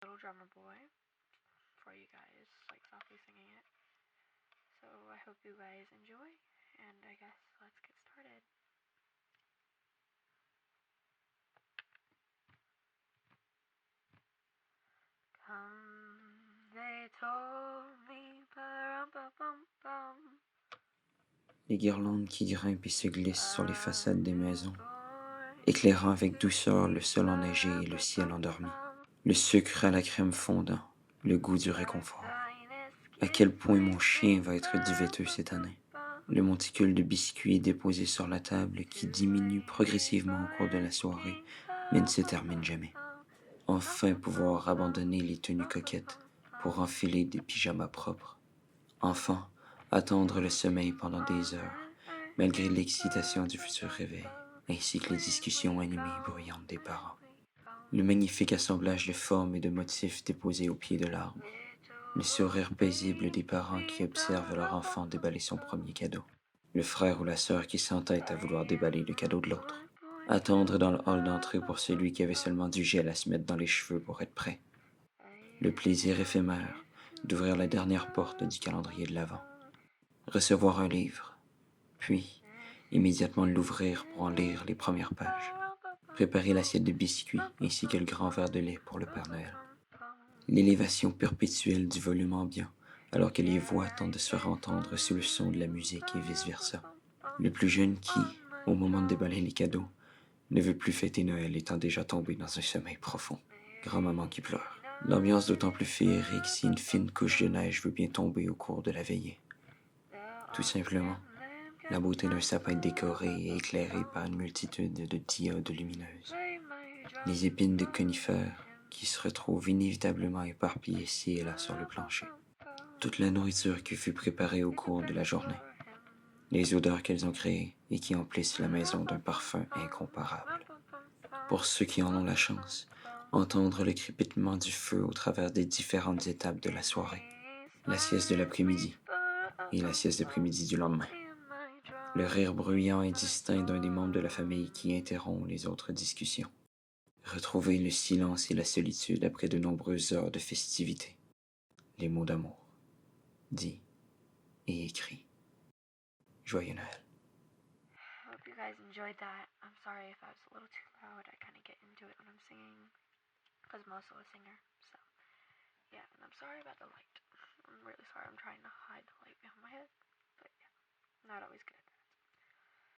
Little Drummer Boy for you guys, like softly singing it. So I hope you guys enjoy, and I guess let's get started. They told me, Les guirlandes qui grimpent et se glissent sur les façades des maisons, éclairant avec douceur le sol enneigé et le ciel endormi. Le sucre à la crème fondant, le goût du réconfort. À quel point mon chien va être duveteux cette année. Le monticule de biscuits déposé sur la table qui diminue progressivement au cours de la soirée, mais ne se termine jamais. Enfin pouvoir abandonner les tenues coquettes pour enfiler des pyjamas propres. Enfin, attendre le sommeil pendant des heures, malgré l'excitation du futur réveil, ainsi que les discussions animées et bruyantes des parents. Le magnifique assemblage de formes et de motifs déposés au pied de l'arbre. Le sourire paisible des parents qui observent leur enfant déballer son premier cadeau. Le frère ou la sœur qui s'entête à vouloir déballer le cadeau de l'autre. Attendre dans le hall d'entrée pour celui qui avait seulement du gel à se mettre dans les cheveux pour être prêt. Le plaisir éphémère d'ouvrir la dernière porte du calendrier de l'Avent. Recevoir un livre, puis immédiatement l'ouvrir pour en lire les premières pages. Préparer l'assiette de biscuits ainsi que le grand verre de lait pour le Père Noël. L'élévation perpétuelle du volume ambiant, alors que les voix tentent de se faire entendre sous le son de la musique et vice-versa. Le plus jeune qui, au moment de déballer les cadeaux, ne veut plus fêter Noël étant déjà tombé dans un sommeil profond. Grand-maman qui pleure. L'ambiance d'autant plus féerique si une fine couche de neige veut bien tomber au cours de la veillée. Tout simplement, la beauté d'un sapin décoré et éclairé par une multitude de diodes lumineuses. Les épines de conifères qui se retrouvent inévitablement éparpillées ci et là sur le plancher. Toute la nourriture qui fut préparée au cours de la journée. Les odeurs qu'elles ont créées et qui emplissent la maison d'un parfum incomparable. Pour ceux qui en ont la chance, entendre le crépitement du feu au travers des différentes étapes de la soirée. La sieste de l'après-midi et la sieste d'après-midi du lendemain. Le rire bruyant et distinct d'un des membres de la famille qui interrompt les autres discussions. Retrouver le silence et la solitude après de nombreuses heures de festivités. Les mots d'amour, dits et écrits. Joyeux Noël. I hope you guys enjoyed that. I'm sorry if I was a little too loud. I kind of get into it when I'm singing because I'm also a singer. So, yeah, and I'm sorry about the light. I'm really sorry. I'm trying to hide the light behind my head. But, yeah, not always good.